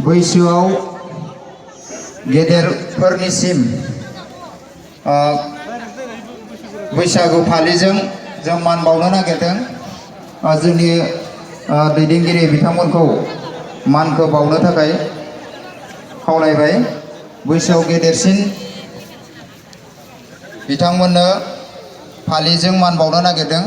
बैसोआव गेदेरफोरनिसिम बैसागु फालिजों जों मान बावनो नागिरदों। जोंनि दैदेनगिरि बिथांमोनखौ मानखौ बावनो थाखाय खावलायबाय। बैसोआव गेदेरसिन बिथांमोननो फालिजों मान बावनो नागिरदों।